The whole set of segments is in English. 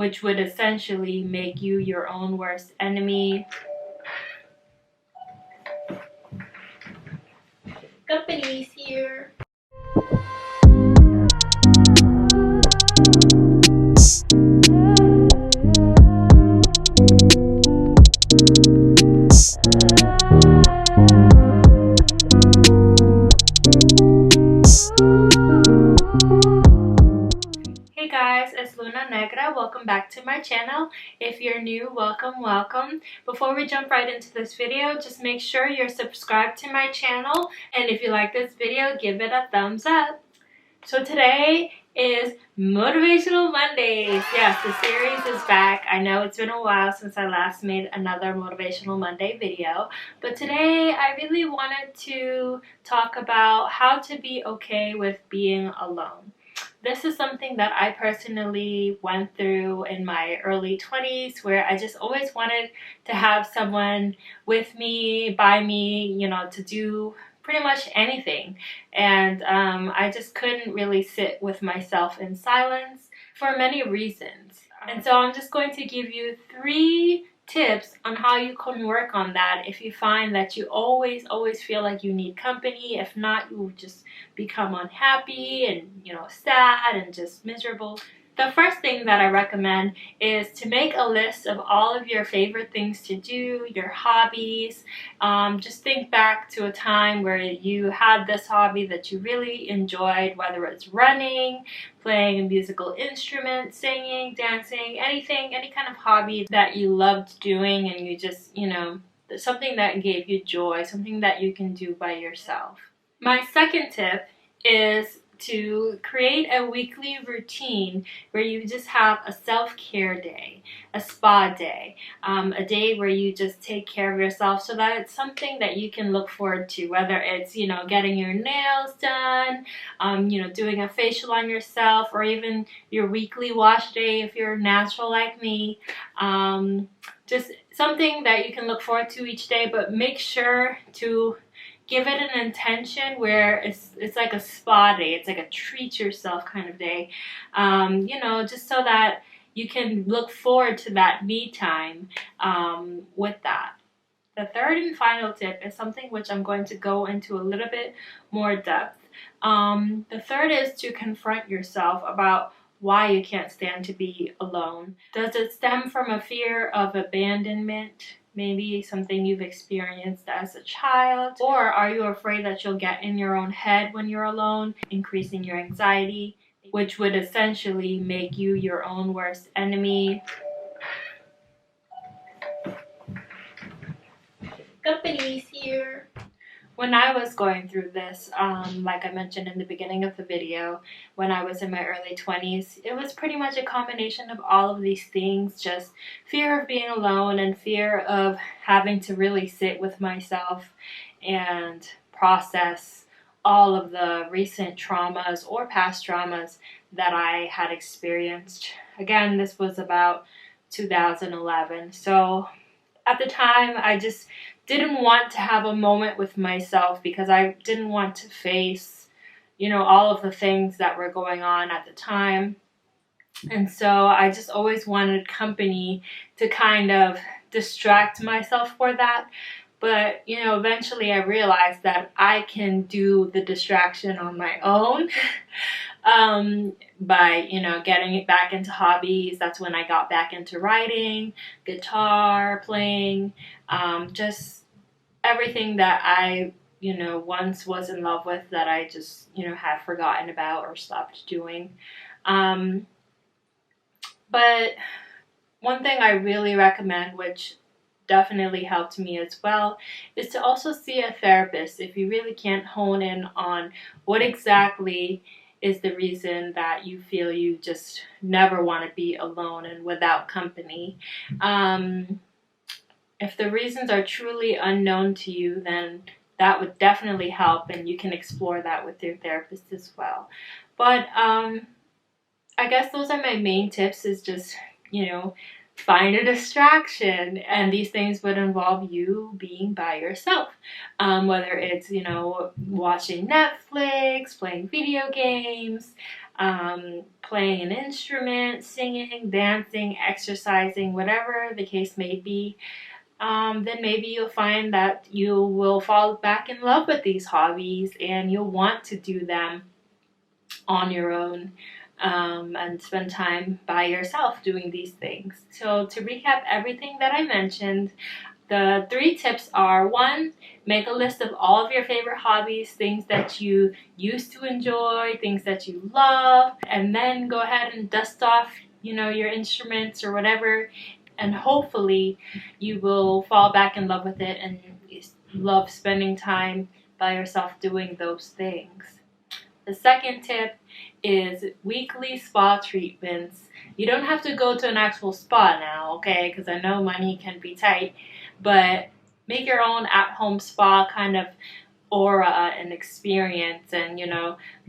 which would essentially make you your own worst enemy. Company's here. Hey guys, it's Luna Negra. Welcome back to my channel. If you're new, welcome. Before we jump right into this video, just make sure you're subscribed to my channel, and if you like this video, give it a thumbs up. So today is Motivational Mondays. Yes, the series is back. I know it's been a while since I last made another Motivational Monday video, but today I really wanted to talk about how to be okay with being alone. This is something that I personally went through in my early 20s, where I just always wanted to have someone with me, by me, to do pretty much anything. And I just couldn't really sit with myself in silence for many reasons. And so I'm just going to give you 3 tips on how you can work on that if you find that you always feel like you need company. If not, you just become unhappy and sad and just miserable. The first thing that I recommend is to make a list of all of your favorite things to do, your hobbies. Just think back to a time where you had this hobby that you really enjoyed, whether it's running, playing a musical instrument, singing, dancing, anything, any kind of hobby that you loved doing, and you just, something that gave you joy, something that you can do by yourself. My second tip is to create a weekly routine where you just have a self-care day, a spa day, a day where you just take care of yourself, so that it's something that you can look forward to, whether it's getting your nails done, doing a facial on yourself, or even your weekly wash day if you're natural like me. Just something that you can look forward to each day, but make sure to give it an intention where it's like a spa day. It's like a treat yourself kind of day, just so that you can look forward to that me time with that. The third and final tip is something which I'm going to go into a little bit more depth. The third is to confront yourself about why you can't stand to be alone. Does it stem from a fear of abandonment? Maybe something you've experienced as a child? Or are you afraid that you'll get in your own head when you're alone, increasing your anxiety, which would essentially make you your own worst enemy? Company's here. When I was going through this, like I mentioned in the beginning of the video, when I was in my early 20s, it was pretty much a combination of all of these things, just fear of being alone and fear of having to really sit with myself and process all of the recent traumas or past traumas that I had experienced. Again, this was about 2011. So at the time, I just didn't want to have a moment with myself because I didn't want to face, all of the things that were going on at the time. And so I just always wanted company to kind of distract myself for that. But, eventually I realized that I can do the distraction on my own by, getting it back into hobbies. That's when I got back into writing, guitar playing, just everything that I, once was in love with that I just, had forgotten about or stopped doing. But one thing I really recommend, which definitely helped me as well, is to also see a therapist if you really can't hone in on what exactly is the reason that you feel you just never want to be alone and without company. If the reasons are truly unknown to you, then that would definitely help, and you can explore that with your therapist as well. But I guess those are my main tips, is just, find a distraction, and these things would involve you being by yourself, whether it's watching Netflix, playing video games, playing an instrument, singing, dancing, exercising, whatever the case may be, then maybe you'll find that you will fall back in love with these hobbies and you'll want to do them on your own, and spend time by yourself doing these things. So to recap everything that I mentioned, the 3 tips are: 1, make a list of all of your favorite hobbies, things that you used to enjoy, things that you love, and then go ahead and dust off, your instruments or whatever, and hopefully you will fall back in love with it and love spending time by yourself doing those things. The second tip is weekly spa treatments. You don't have to go to an actual spa now, okay? Because I know money can be tight, but make your own at-home spa kind of aura and experience, and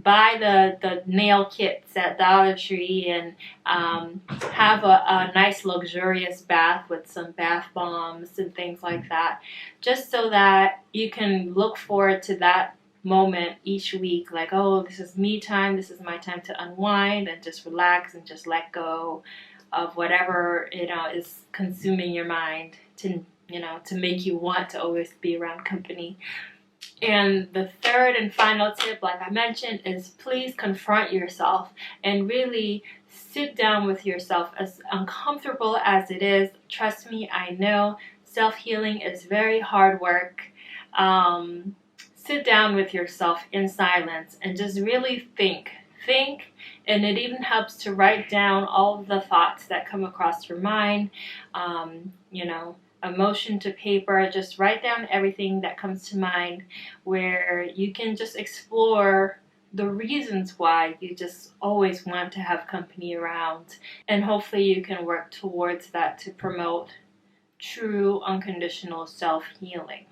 buy the nail kits at Dollar Tree, and have a nice luxurious bath with some bath bombs and things like that, just so that you can look forward to that moment each week, like, oh, this is me time, this is my time to unwind and just relax and just let go of whatever is consuming your mind to make you want to always be around company. And the third and final tip, like I mentioned, is please confront yourself and really sit down with yourself, as uncomfortable as it is. Trust me, I know self-healing is very hard work. Sit down with yourself in silence and just really think, and it even helps to write down all of the thoughts that come across your mind, emotion to paper. Just write down everything that comes to mind, where you can just explore the reasons why you just always want to have company around, and hopefully you can work towards that to promote true unconditional self-healing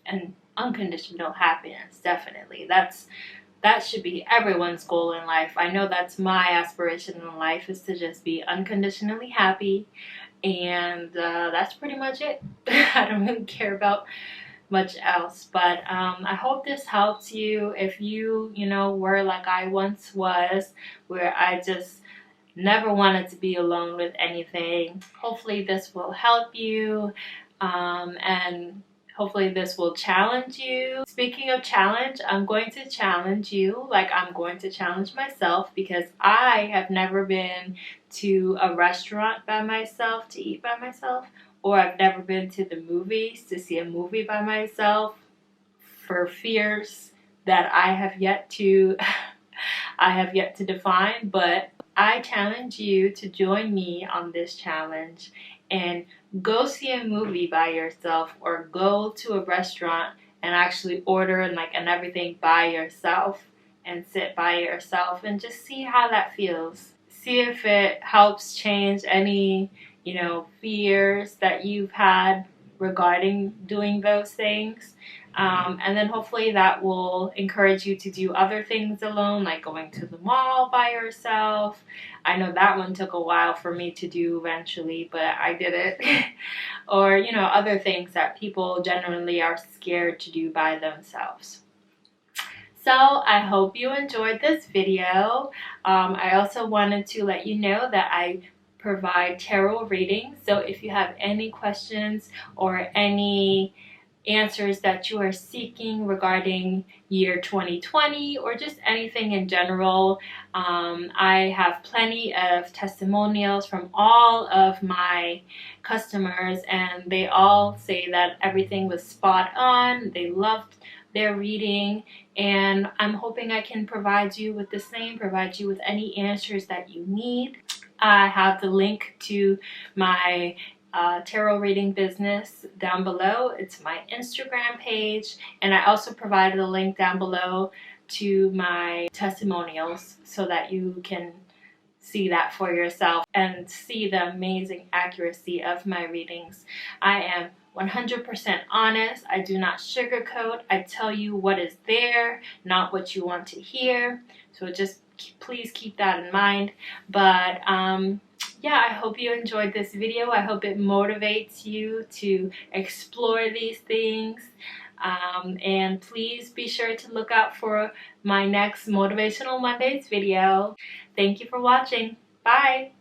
and unconditional happiness. Definitely, that should be everyone's goal in life. I know that's my aspiration in life, is to just be unconditionally happy, and that's pretty much it. I don't really care about much else, but I hope this helps you. If you were like I once was, where I just never wanted to be alone with anything, hopefully this will help you, and hopefully this will challenge you. Speaking of challenge, I'm going to challenge you like I'm going to challenge myself, because I have never been to a restaurant by myself to eat by myself, or I've never been to the movies to see a movie by myself, for fears that I have yet to define. But I challenge you to join me on this challenge and go see a movie by yourself, or go to a restaurant and actually order and everything by yourself, and sit by yourself and just see how that feels. See if it helps change any fears that you've had regarding doing those things. And then hopefully that will encourage you to do other things alone, like going to the mall by yourself. I know that one took a while for me to do eventually, but I did it. Or, other things that people generally are scared to do by themselves. So I hope you enjoyed this video. I also wanted to let you know that I provide tarot readings. So if you have any questions or any answers that you are seeking regarding year 2020, or just anything in general, I have plenty of testimonials from all of my customers, and they all say that everything was spot on. They loved their reading, and I'm hoping I can provide you with the same, provide you with any answers that you need. I have the link to my tarot reading business down below. It's my Instagram page, and I also provided a link down below to my testimonials so that you can see that for yourself and see the amazing accuracy of my readings. I am 100% honest. I do not sugarcoat. I tell you what is there, not what you want to hear. So just please keep that in mind. But yeah, I hope you enjoyed this video. I hope it motivates you to explore these things. And please be sure to look out for my next Motivational Mondays video. Thank you for watching. Bye!